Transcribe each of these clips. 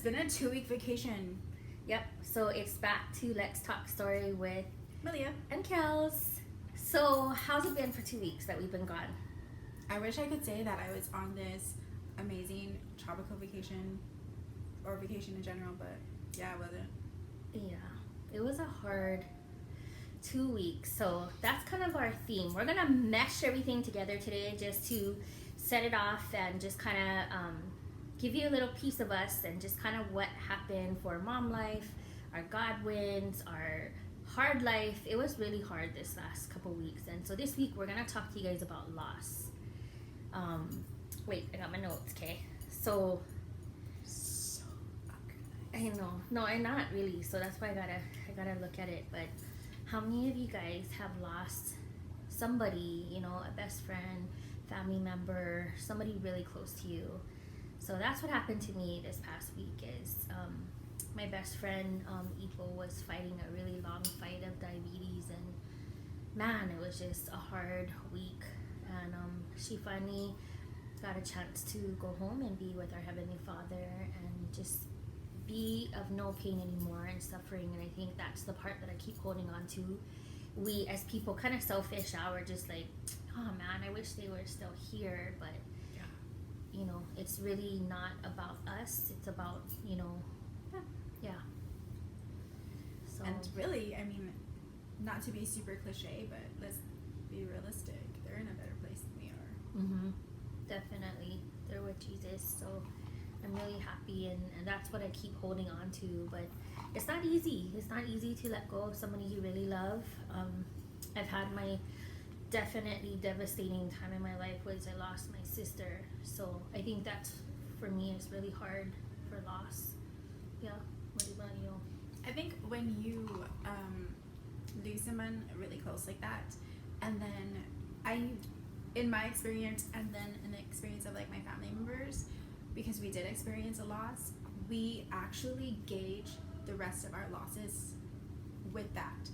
been a 2-week vacation. Yep, so it's back to Let's Talk Story with Malia. and Kels. So how's it been for 2 weeks that we've been gone? I wish I could say that I was on this amazing tropical vacation or vacation in general, but yeah, I wasn't. Yeah, it was a hard 2 weeks. So that's kind of our theme. We're gonna mesh everything together today just to set it off and just kind of give you a little piece of us and just kind of what happened for mom life, our God wins, our hard life. It was really hard this last couple weeks, and so this week we're gonna talk to you guys about loss. Wait, I got my notes. Okay, so I know, no, I'm not really. So that's why I gotta look at it. But how many of you guys have lost somebody? You know, a best friend, family member, somebody really close to you. So that's what happened to me this past week. Is my best friend Ipo was fighting a really long fight of diabetes, and man, it was just a hard week. And she finally got a chance to go home and be with our Heavenly Father and just be of no pain anymore and suffering. And I think that's the part that I keep holding on to. We as people, kind of selfish, we're just like, oh man, I wish they were still here, but you know, it's really not about us. It's about, you know, yeah. So And really, I mean, not to be super cliche, but let's be realistic. They're in a better place than we are. Definitely, they're with Jesus. So I'm really happy, and that's what I keep holding on to. But it's not easy. It's not easy to let go of somebody you really love. I've had my definitely devastating time in my life was I lost my sister. So I think that's, for me, is really hard for loss. Yeah. What about you? I think when you lose someone really close like that, and then in my experience, and then in the experience of like my family members, because we did experience a loss, we actually gauge the rest of our losses with that.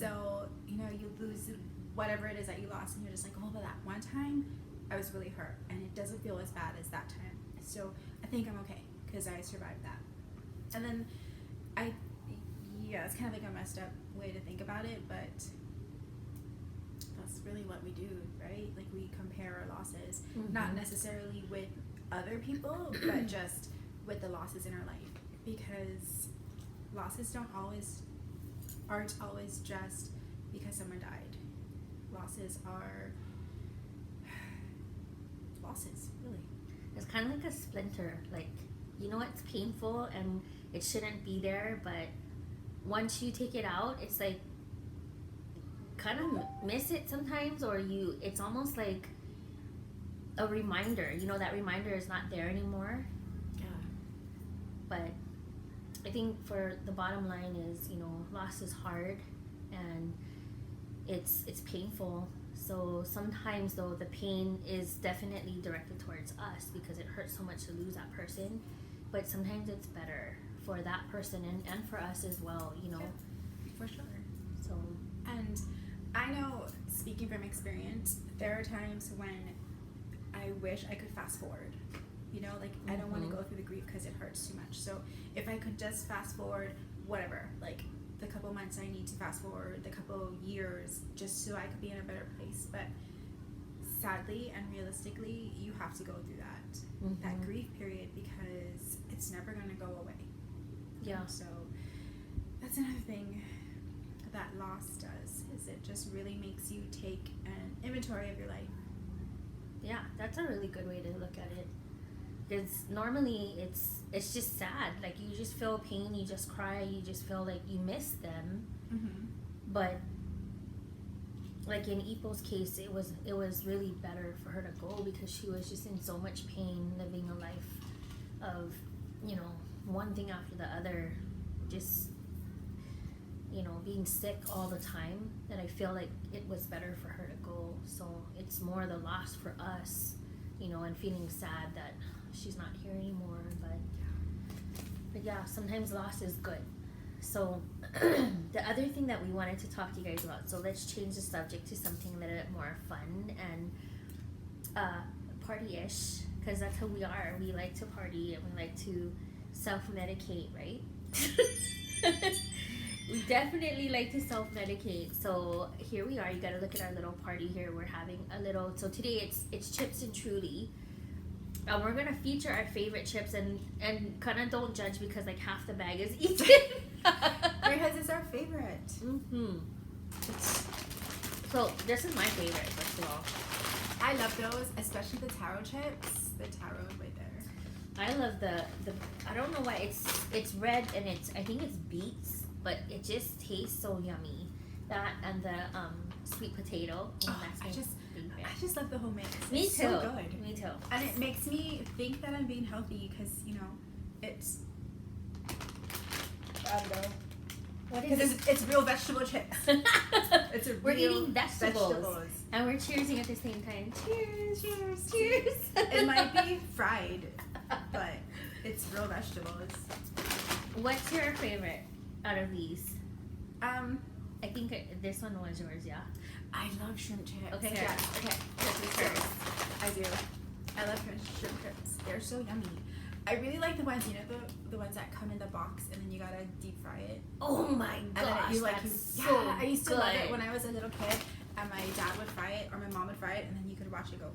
So, you know, you lose whatever it is that you lost, and you're just like, oh, but that one time I was really hurt, and it doesn't feel as bad as that time. So I think I'm okay because I survived that. And then it's kind of like a messed up way to think about it, but that's really what we do, right? Like, we compare our losses, not necessarily with other people, but just with the losses in our life, because losses aren't always just because someone died. Losses are losses, really. It's kind of like a splinter. Like, you know, it's painful and it shouldn't be there, but once you take it out, it's like kind of miss it sometimes, or it's almost like a reminder. You know, that reminder is not there anymore. Yeah. But I think for the bottom line is, you know, loss is hard and it's painful. So sometimes, though, the pain is definitely directed towards us because it hurts so much to lose that person. But sometimes it's better for that person and for us as well, you know. Yeah, for sure. So, and I know, speaking from experience, there are times when I wish I could fast forward. You know, like, I don't want to go through the grief because it hurts too much. So if I could just fast forward, whatever, like the couple months I need to fast forward, the couple years, just so I could be in a better place. But sadly and realistically, you have to go through that grief period, because it's never going to go away. yeah. So that's another thing that loss does, is it just really makes you take an inventory of your life. Yeah, that's a really good way to look at it. Because normally it's just sad. Like, you just feel pain, you just cry, you just feel like you miss them. But like in Ipo's case, it was really better for her to go because she was just in so much pain, living a life of, you know, one thing after the other, just, you know, being sick all the time, that I feel like it was better for her to go. So it's more the loss for us, you know, and feeling sad that she's not here anymore. But yeah, sometimes loss is good. So the other thing that we wanted to talk to you guys about, so let's change the subject to something a little bit more fun and party-ish, because that's who we are. We like to party and we like to self-medicate, right? We definitely like to self-medicate. So here we are. You gotta look at our little party here. We're having a little. So today it's chips and truly. We're gonna feature our favorite chips and kind of don't judge because like half the bag is eaten. Because it's our favorite. Mm-hmm. So this is my favorite, first of all. I love those, especially the taro chips. The taro right there. I love the I don't know why it's red and I think it's beets, but it just tastes so yummy. That and the sweet potato. That's my favorite. I just love the whole mix. Me It's too. so good. Me too. And it makes me think that I'm being healthy because it's I don't know. What is Because it's real vegetable chips. It's a We're real eating vegetables. And we're cheersing at the same time. Cheers. Cheers. Cheers. It might be fried, but it's real vegetables. What's your favorite out of these? I I think this one was yours, yeah. I love shrimp chips. Okay, Yeah. here. Okay. This is hers. I do. I love shrimp chips. They're so yummy. I really like the ones, the ones that come in the box and then you gotta deep fry it. Oh my And gosh, then that's so I used to good. love it when I was a little kid, and my dad would fry it or my mom would fry it, and then you could watch it go.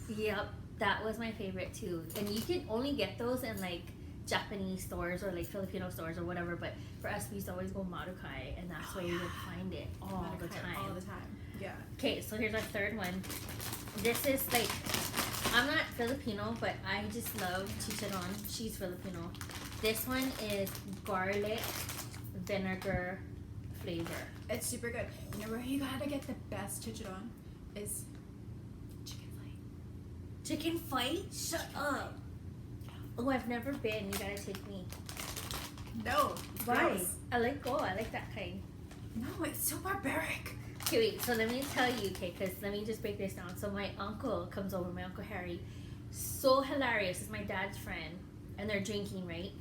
Yep, that was my favorite too. And you can only get those in like Japanese stores or like Filipino stores or whatever. But for us, we used to always go Marukai, and that's where we would find it all the time. All the time. Yeah. Okay, so here's our third one. This is like, I'm not Filipino, but I just love chicharron. She's Filipino. This one is garlic vinegar flavor. It's super good. You know where you gotta get the best chicharron is chicken fight. Chicken fight? Shut up. Oh, I've never been. You gotta take me. No. Why? gross. I like that kind. No, it's so barbaric. Okay, wait, so let me tell you, okay, because let me just break this down. So my uncle comes over, my Uncle Harry, so hilarious. It's my dad's friend, and they're drinking, right?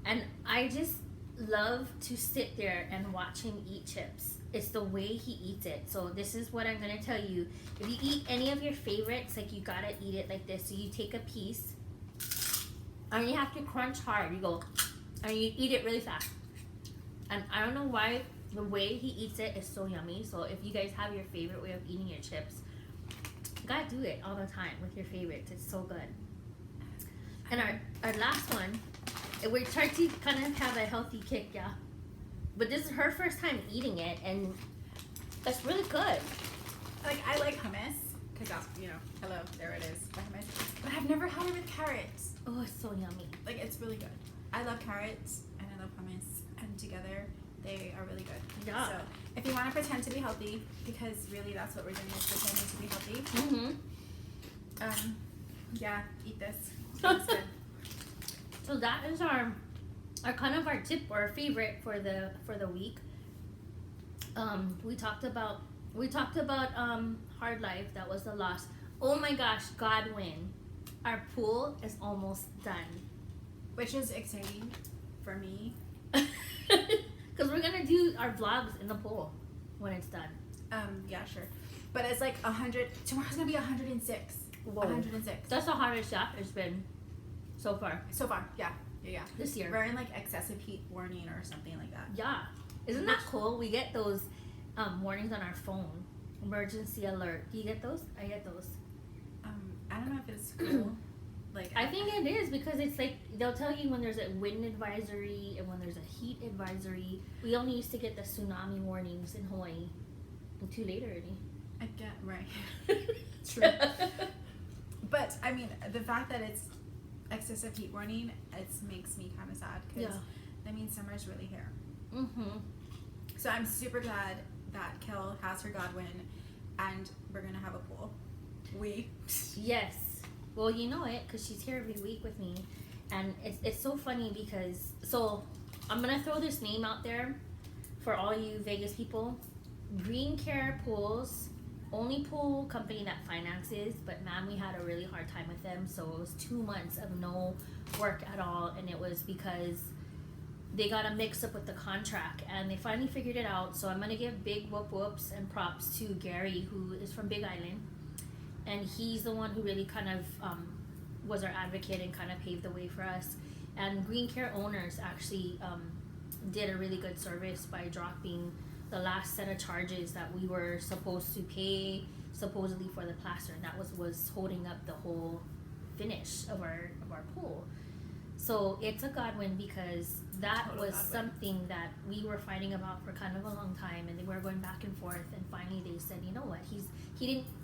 And I just love to sit there and watch him eat chips. It's the way he eats it. So this is what I'm going to tell you. If you eat any of your favorites, like you got to eat it like this. So you take a piece, and you have to crunch hard. You go, and you eat it really fast. And I don't know why, the way he eats it is so yummy. So if you guys have your favorite way of eating your chips, you gotta do it all the time with your favorites. It's so good. And our last one, we're trying to kind of have a healthy kick, yeah. But this is her first time eating it, and it's really good. Like, I like hummus, because, hello, there it is, the hummus. But I've never had it with carrots. Oh, it's so yummy. Like, it's really good. I love carrots, and I love hummus, and together, they are really good. Yeah. So, if you want to pretend to be healthy, because really that's what we're doing is pretending to be healthy. Mm-hmm. Yeah, eat this. It's good. So that is our kind of our tip or our favorite for the week. We talked about Hard Life. That was the loss. Oh my gosh, Godwin, our pool is almost done. Which is exciting for me. Because we're gonna do our vlogs in the pool when it's done. Yeah, sure. But it's like 100. Tomorrow's gonna be 106. Whoa. 106. That's the hottest shot it's been so far So far, yeah. this year. We're in like excessive heat warning or something like that. Yeah, isn't that cool? We get those warnings on our phone. Emergency alert. Do you get those? I get those. I don't know if it's cool. Like, I think it is because it's like they'll tell you when there's a wind advisory and when there's a heat advisory. We only used to get the tsunami warnings in Hawaii. And too late already. I get right. True. But I mean, the fact that it's excessive heat warning, it makes me kind of sad because that means summer's really here. Mm-hmm. So I'm super glad that Kel has her Godwin, and we're gonna have a pool. Yes. Well, you know it because she's here every week with me, and it's so funny because I'm gonna throw this name out there for all you Vegas people. Green Care Pools, only pool company that finances, but man, we had a really hard time with them. So it was 2 months of no work at all, and it was because they got a mix up with the contract, and they finally figured it out. So I'm gonna give big whoops and props to Gary, who is from Big Island, and he's the one who really kind of was our advocate and kind of paved the way for us. And Green Care owners actually did a really good service by dropping the last set of charges that we were supposed to pay supposedly for the plaster, and that was holding up the whole finish of our pool. So it's a Godwin because that Total was Godwin. something that we were fighting about for kind of a long time, and they were going back and forth, and finally they said, you know what,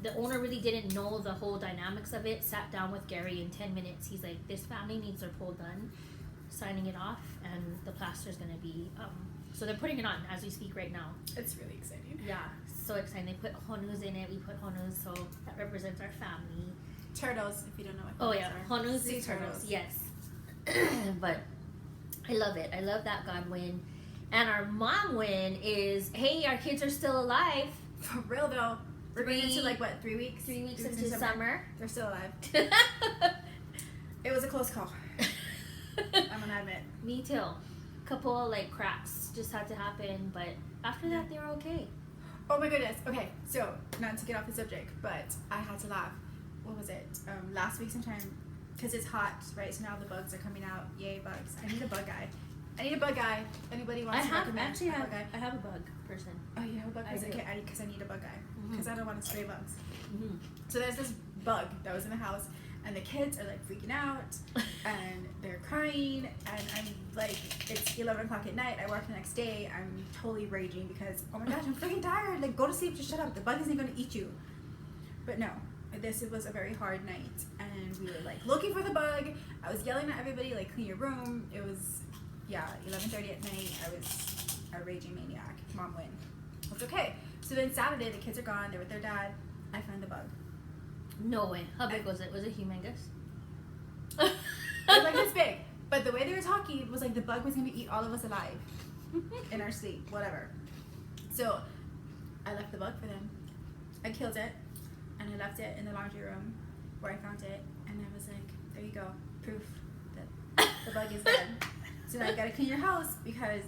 the owner really didn't know the whole dynamics of it, sat down with Gary in 10 minutes. He's like, this family needs their pool done, signing it off, and the plaster's gonna be so they're putting it on as we speak right now. It's really exciting. Yeah, so exciting. They put honus in it. We put honus, so that represents our family. Turtles, if you don't know what Oh those yeah, are. honus Sea is turtles. Yes. But I love it. I love that Godwin. And our mom win is, hey, our kids are still alive. For real though. We're going into like what, 3 weeks? 3 weeks into summer. They're still alive. It was a close call. I'm gonna admit. Me too. Couple like cracks just had to happen, but after that they were okay. Oh my goodness. Okay, so not to get off the subject, but I had to laugh. What was it? Last week sometime, because it's hot, right? So now the bugs are coming out. Yay, bugs! I need a bug guy. Anybody wants to recommend a bug guy? I have a bug person. Oh, you have a bug I person? do. Okay, because I need a bug guy. Mhm. Because I don't want to stray bugs. Mm-hmm. So there's this bug that was in the house, and the kids are like freaking out, and they're crying, and I'm like, it's 11 o'clock at night. I work the next day. I'm totally raging because, oh my gosh, I'm freaking tired. Like, go to sleep, just shut up. The bug isn't going to eat you. But no, this was a very hard night, and we were like looking for the bug. I was yelling at everybody, like, clean your room. It was, 11:30 at night. I was a raging maniac. Mom win. It's okay. So then Saturday, the kids are gone. They're with their dad. I find the bug. No way. How big was it? Was it humongous? It was like this big. But the way they were talking was like the bug was going to eat all of us alive in our sleep, whatever. So I left the bug for them. I killed it, and I left it in the laundry room where I found it, and I was like, there you go, proof that the bug is dead. So now you gotta clean your house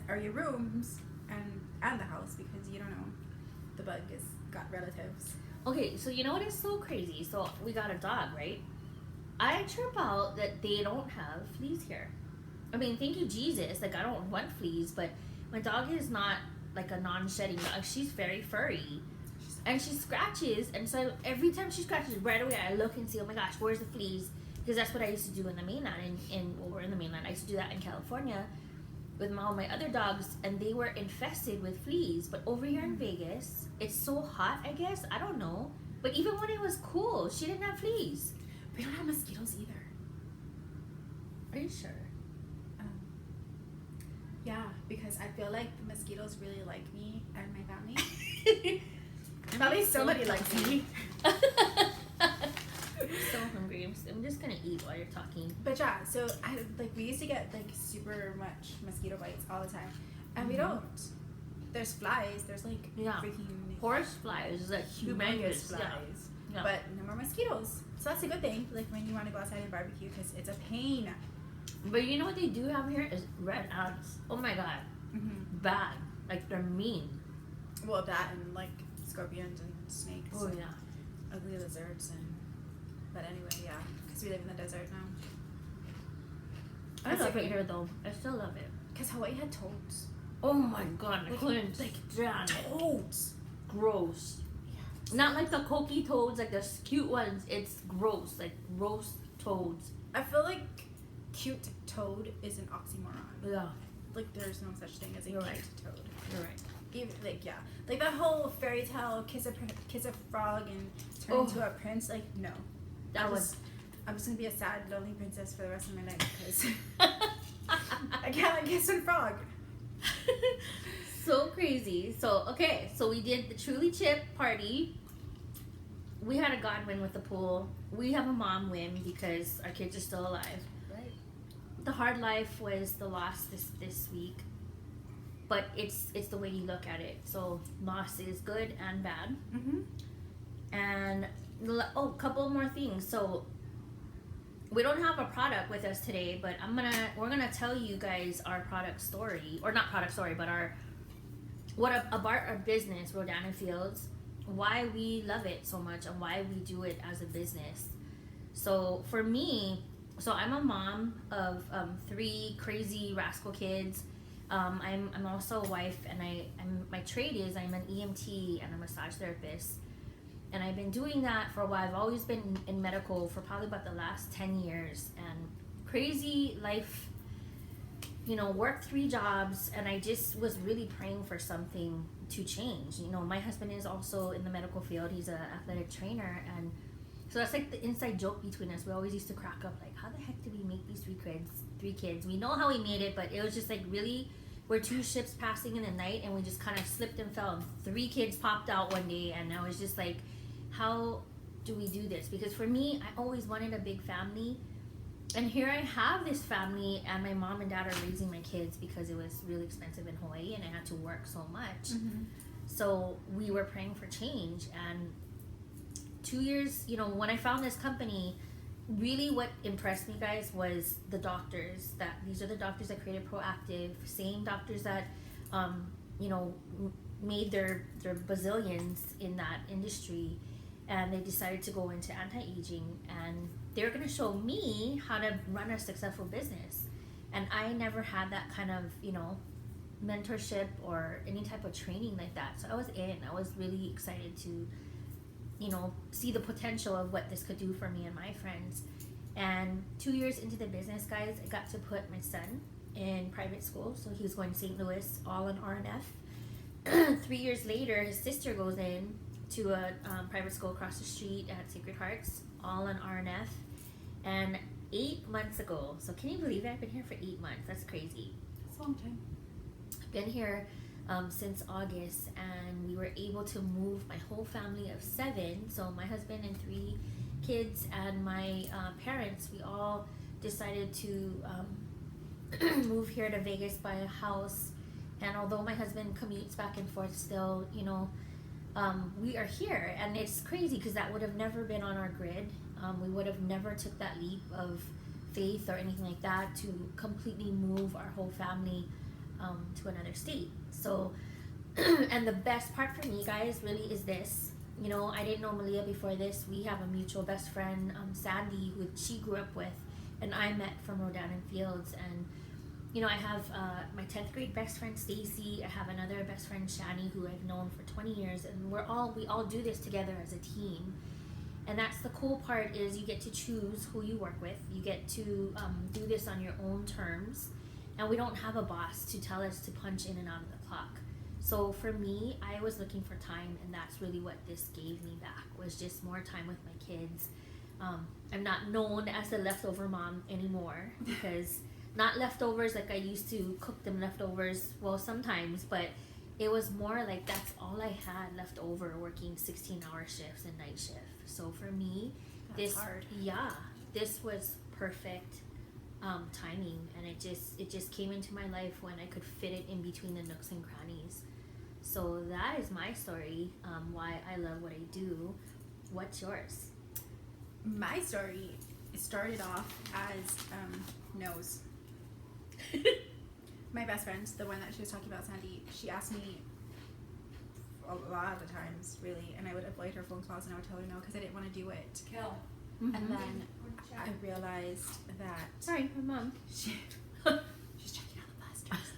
or your rooms and the house, because you don't know, the bug has got relatives. Okay, so you know what is so crazy? So we got a dog, right? I trip out that they don't have fleas here. I mean, thank you, Jesus. Like, I don't want fleas, but my dog is not like a non-shedding dog. She's very furry. And she scratches, and so every time she scratches, right away I look and see, oh my gosh, where's the fleas? Because that's what I used to do in the mainland. We're in the mainland. I used to do that in California with all my other dogs, and they were infested with fleas. But over here in Vegas, it's so hot, I guess. I don't know. But even when it was cool, she didn't have fleas. We don't have mosquitoes either. Are you sure? Yeah, because I feel like the mosquitoes really like me and my family. Probably somebody likes me. I'm so hungry. I'm just gonna eat while you're talking. But yeah, so we used to get like super much mosquito bites all the time, and we don't. There's flies. There's like freaking horse flies, like humongous flies. Yeah. But no more mosquitoes. So that's a good thing. Like when you want to go outside and barbecue, because it's a pain. But you know what they do have here is red ants. Oh my god, bad. Like they're mean. Well, that and like scorpions and snakes. Oh and yeah. ugly lizards and. But anyway, yeah, because we live in the desert now. I love it here though. I still love it. Because Hawaii had toads. Oh my god, I couldn't take it down. Toads. Gross. Yeah. Not like the coqui toads, like the cute ones. It's gross, like gross toads. I feel like cute toad is an oxymoron. Yeah. Like there's no such thing as a You're cute right. toad. You're right. Even like like that whole fairy tale kiss a frog and turn into a prince. Like no, I'm just gonna be a sad lonely princess for the rest of my life because I can't like kiss a frog. So crazy. So okay, so we did the Truly Chip party. We had a God win with the pool. We have a mom win because our kids are still alive. Right. The hard life was the loss this week, but it's the way you look at it. So loss is good and bad. And a couple more things. So we don't have a product with us today, but we're gonna tell you guys our product story, or not product story, but about our business, Rodana Fields, why we love it so much and why we do it as a business. So for me, So I'm a mom of 3 crazy rascal kids. I'm also a wife, and my trade is I'm an EMT and a massage therapist, and I've been doing that for a while. I've always been in medical for probably about the last 10 years, and crazy life, worked 3 jobs, and I just was really praying for something to change. My husband is also in the medical field. He's an athletic trainer, and so that's like the inside joke between us. We always used to crack up like, how the heck did we make these 3 kids? We know how we made it, but it was just like really, we're 2 ships passing in the night, and we just kind of slipped and fell, and 3 kids popped out one day, and I was just like, how do we do this? Because for me, I always wanted a big family, and here I have this family, and my mom and dad are raising my kids because it was really expensive in Hawaii, and I had to work so much. So we were praying for change, and 2 years, when I found this company, really what impressed me, guys, was the doctors. That these are the doctors that created Proactive, same doctors that made their bazillions in that industry, and they decided to go into anti-aging, and they're going to show me how to run a successful business. And I never had that kind of mentorship or any type of training like that. So I was really excited to see the potential of what this could do for me and my friends. And 2 years into the business, guys, I got to put my son in private school. So he was going to St. Louis, all on RNF. 3 years later, his sister goes in to a private school across the street at Sacred Hearts, all on RNF. And 8 months ago, so can you believe it? I've been here for 8 months. That's crazy. That's a long time. I've been here since August, and we were able to move my whole family of 7. So my husband and 3 kids and my parents, we all decided to move here to Vegas, buy a house. And although my husband commutes back and forth still, we are here, and it's crazy because that would have never been on our grid. We would have never took that leap of faith or anything like that to completely move our whole family to another state. So, and the best part for me, guys, really is this. I didn't know Malia before this. We have a mutual best friend, Sandy, who she grew up with, and I met from Rodan and Fields. And I have my 10th grade best friend Stacy. I have another best friend Shani, who I've known for 20 years, and we all do this together as a team. And that's the cool part, is you get to choose who you work with. You get to do this on your own terms, and we don't have a boss to tell us to punch in and out of the clock. So for me, I was looking for time, and that's really what this gave me back, was just more time with my kids. I'm not known as the leftover mom anymore, because not leftovers like I used to cook them leftovers, well, sometimes, but it was more like that's all I had left over, working 16-hour shifts and night shift. So for me, That's hard. This was perfect timing, and it just came into my life when I could fit it in between the nooks and crannies. So that is my story, why I love what I do. What's yours? My story started off as nose. My best friend, the one that she was talking about, Sandy, she asked me a lot of the times, really, and I would avoid her phone calls, and I would tell her no because I didn't want to do it. Kel. Mm-hmm. And then I realized that Sorry, my mom. she's checking out the blasters.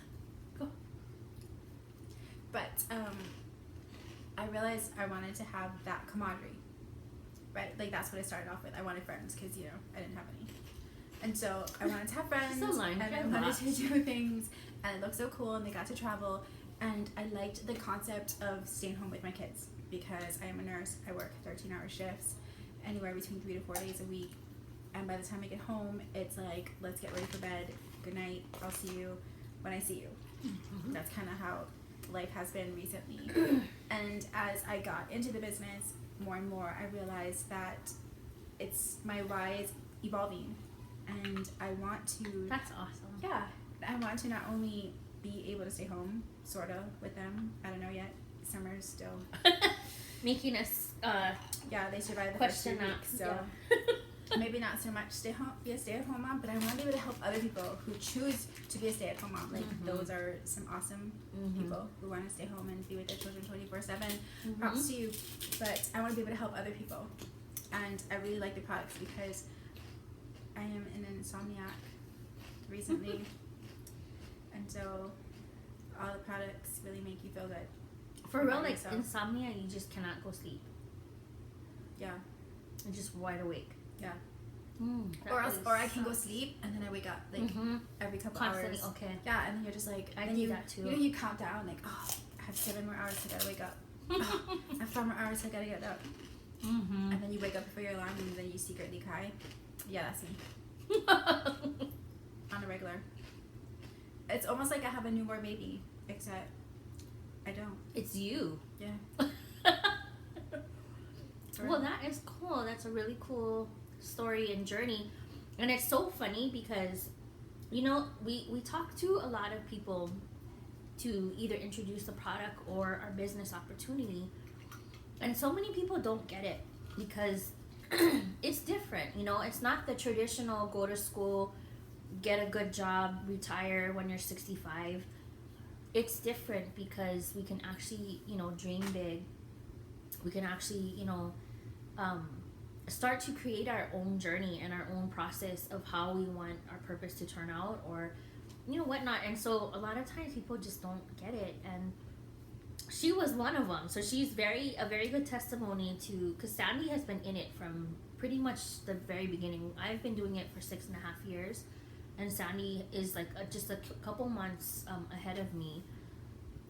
Go. But I realized I wanted to have that camaraderie, right? Like that's what I started off with. I wanted friends because I didn't have any, and so I wanted to have friends, So lying. and I wanted to do things, and it looked so cool, and they got to travel, and I liked the concept of staying home with my kids because I am a nurse. I work 13-hour shifts, anywhere between 3 to 4 days a week, and by the time I get home, it's like, let's get ready for bed. Good night. I'll see you when I see you. Mm-hmm. That's kind of how life has been recently. And as I got into the business more and more, I realized that my why is evolving, and I want to. That's awesome. Yeah, I want to not only be able to stay home, sorta, with them. I don't know yet. Summer's still. Making us Yeah, they survived the first 2 question that. weeks, so. Maybe not so much be a stay-at-home mom, but I want to be able to help other people who choose to be a stay-at-home mom. Like those are some awesome people who want to stay home and be with their children 24/7. Props to you, but I want to be able to help other people, and I really like the products because I am an insomniac recently, and so all the products really make you feel good. For real, About like yourself. insomnia, you just cannot go sleep. Yeah. You're just wide awake. Yeah. That Or else, really or I can go sucks. sleep and then I wake up like Mhm. every couple Constantly, hours. okay. Yeah, and then you're just like, I then do you, that too. You know, you count down like, oh, I have 7 more hours. I gotta wake up. Oh, I have 5 more hours. I gotta get up. Mm-hmm. And then you wake up before your alarm and then you secretly cry. Yeah, that's me on a regular. It's almost like I have a newborn baby, except I don't. It's you. Yeah. Well, that is cool. That's a really cool story and journey. And it's so funny because, you know, we talk to a lot of people to either introduce the product or our business opportunity. And so many people don't get it because it's different. You know, it's not the traditional go to school, get a good job, retire when you're 65. It's different because we can actually, you know, dream big. We can actually, you know, start to create our own journey and our own process of how we want our purpose to turn out, or you know, whatnot. And so a lot of times people just don't get it, and she was one of them. So she's a very good testimony to, because Sandy has been in it from pretty much the very beginning. I've been doing it for 6.5 years, and Sandy is like just a couple months ahead of me.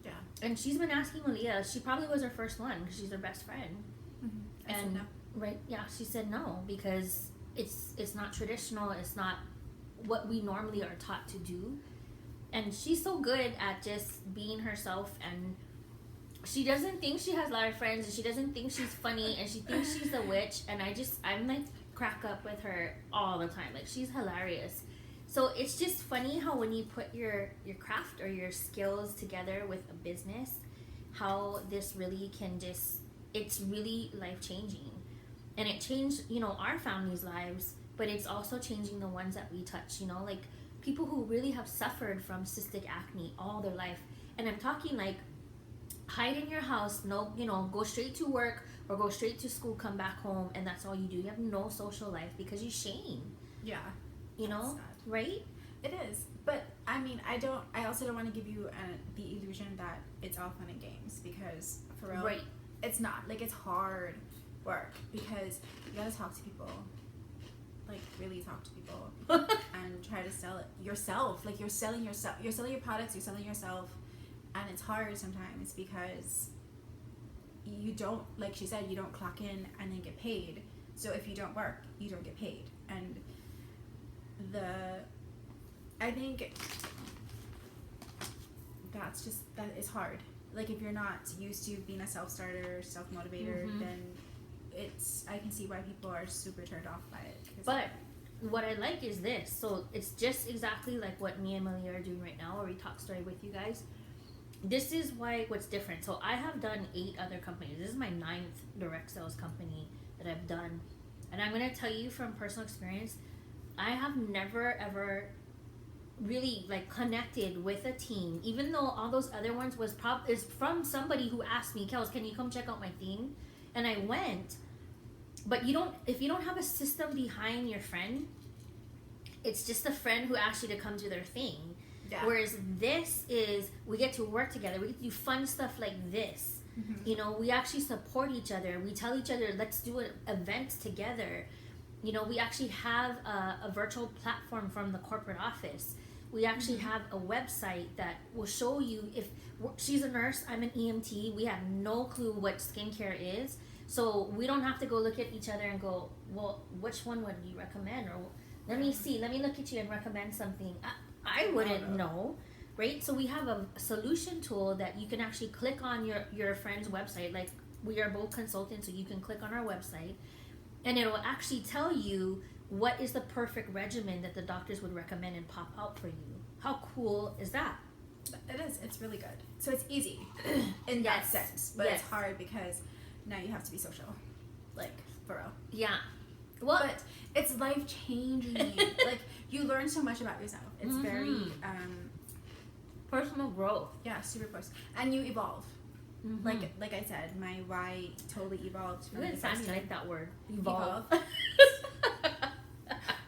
Yeah. And she's been asking Malia. She probably was her first one because she's her best friend. Mm-hmm. I said And no. right, yeah, she said no because it's not traditional. It's not what we normally are taught to do. And she's so good at just being herself, and she doesn't think she has a lot of friends, and she doesn't think she's funny, and she thinks she's a witch. And I'm like crack up with her all the time. Like, she's hilarious. So it's just funny how when you put your craft or your skills together with a business, how this really can just, it's really life changing. And it changed, you know, our family's lives, but it's also changing the ones that we touch, you know, like people who really have suffered from cystic acne all their life. And I'm talking like hide in your house, no, you know, go straight to work or go straight to school, come back home, and that's all you do. You have no social life because you shame, Yeah. you know, Sad. right? It is, but I mean, I also don't want to give you the illusion that it's all fun and games, because for real, Right. it's not. Like, it's hard work because you gotta talk to people, like really talk to people, and try to sell it yourself. Like, you're selling yourself, you're selling your products, you're selling yourself, and it's hard sometimes because you don't, like she said, you don't clock in and then get paid. So if you don't work, you don't get paid, and I think that is hard. Like, if you're not used to being a self-starter, self-motivator, Mhm. then I can see why people are super turned off by it. But what I like is this. So it's just exactly like what me and Malia are doing right now, where we talk story with you guys. This is what's different. So I have done 8 other companies. This is my 9th direct sales company that I've done. And I'm going to tell you from personal experience, I have never ever really like connected with a team, even though all those other ones is from somebody who asked me, Kels, can you come check out my thing? And I went. But if you don't have a system behind your friend, it's just a friend who asked you to come to their thing. Yeah. Whereas this is, we get to work together. We get to do fun stuff like this. Mm-hmm. You know, we actually support each other. We tell each other, let's do an event together. You know, we actually have a virtual platform from the corporate office. We actually have a website that will show you, if she's a nurse, I'm an EMT, we have no clue what skincare is. So we don't have to go look at each other and go, well, which one would you recommend? Or let me see, let me look at you and recommend something. I wouldn't know, right? So we have a solution tool that you can actually click on your friend's website. Like, we are both consultants, so you can click on our website and it will actually tell you what is the perfect regimen that the doctors would recommend and pop out for you. How cool is that? It is. It's really good. So it's easy in that Yes. sense, but Yes. it's hard because now you have to be social, like, for real. Yeah. Well, But it's life changing. Like, you learn so much about yourself. It's very personal growth. yeah, super close, and you evolve. Mm-hmm. Like I said, my why totally evolved from You the didn't first sound time. like that word. Evolve.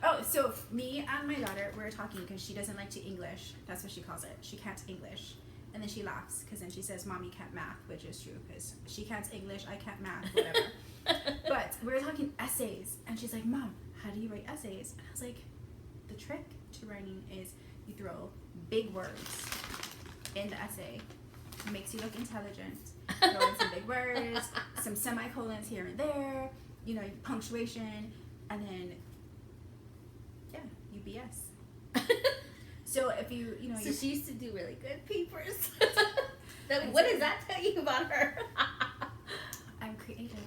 Oh, so me and my daughter were talking because she doesn't like to English. That's what she calls it. She can't English. And then she laughs because then she says, Mommy can't math, which is true because she can't English, I can't math, whatever. But we were talking essays, and she's like, Mom, how do you write essays? And I was like, the trick to writing is you throw big words in the essay. It makes you look intelligent. Throw in some big words, some semicolons here and there, you know, punctuation, and then, yeah, UBS. So if you know, So she used to do really good papers. What does that tell you about her? I'm creative.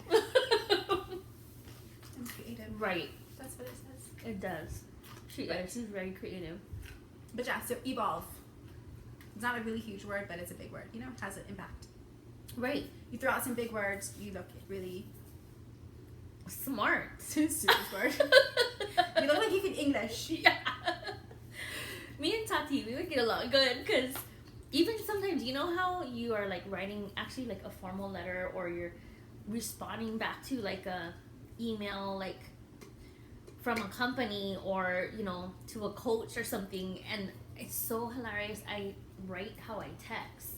I'm creative. Right. That's what it says. It does. She's very creative. But yeah, so evolve. It's not a really huge word, but it's a big word. You know, it has an impact. Right. You throw out some big words, you look really Smart. super smart. You look like you can English. Yeah. Me and Tati, we would get along good because even sometimes, you know how you are like writing actually like a formal letter or you're responding back to like a email like from a company or, you know, to a coach or something, and it's so hilarious. I write how I text.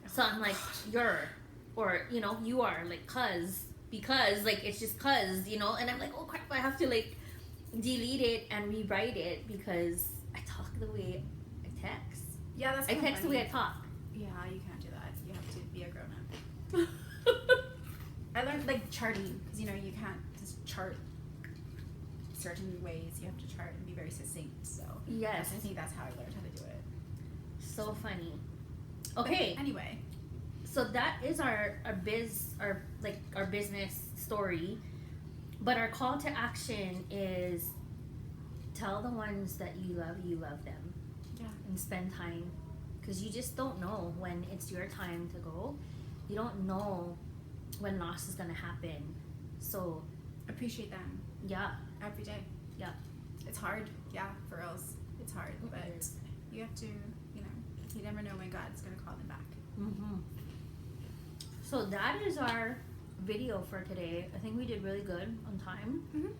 So I'm like, you're, or, you know, you are, like, because, like, it's just cause, you know, and I'm like, oh crap, I have to, like, delete it and rewrite it because I talk the way I text. Yeah, that's I kinda text the funny. way I talk. Yeah, you can't do that. You have to be a grown up. I learned like charting because you know you can't just chart certain ways. You have to chart and be very succinct. So Yes. I think that's how I learned how to do it. So funny. Okay, But anyway, so that is our business story, but our call to action is tell the ones that you love them. yeah, And spend time, because you just don't know when it's your time to go. You don't know when loss is gonna happen. So appreciate them yeah, every day. Yeah. It's hard. Yeah, for us, it's hard. It But is. you have to, you know, you never know when God's gonna call them back. So that is our video for today. I think we did really good on time, Mhm.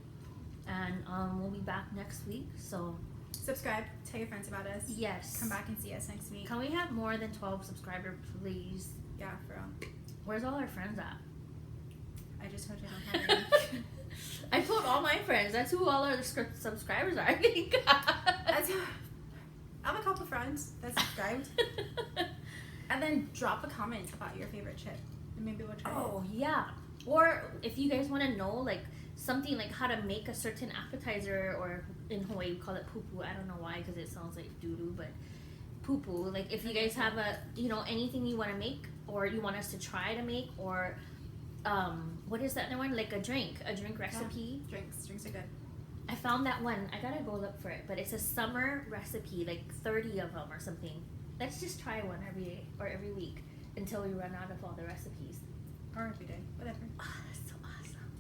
and we'll be back next week. So Subscribe. Tell your friends about us. yes, Come back and see us next week. Can we have more than 12 subscribers, please? Yeah, for real. Where's all our friends at? I just told you I don't have any. I told all my friends. That's who all our subscribers are. I think. I have a couple friends that subscribed. And then drop a comment about your favorite chip. And maybe we'll try Oh yeah. Or if you guys want to know like something like how to make a certain appetizer, or in Hawaii we call it pupu. I don't know why because it sounds like doo-doo, but pupu. Like if you guys have a, you know, anything you want to make or you want us to try to make, or what is that other one? Like a drink recipe. it. Drinks are good. I found that one. I gotta go look for it, but it's a summer recipe, like 30 of them or something. Let's just try one every week until we run out of all the recipes. Or every day. Whatever. Oh, that's so awesome.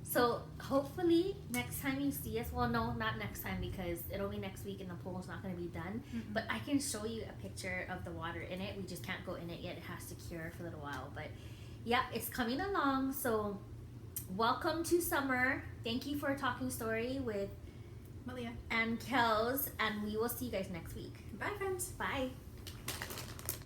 So hopefully next time you see us, well, no, not next time because it'll be next week and the pool's not going to be done. Mhm. But I can show you a picture of the water in it. We just can't go in it yet. It has to cure for a little while. But yeah, it's coming along. So welcome to summer. Thank you for a talking story with Malia. and Kels, and we will see you guys next week. Bye, friends. Bye.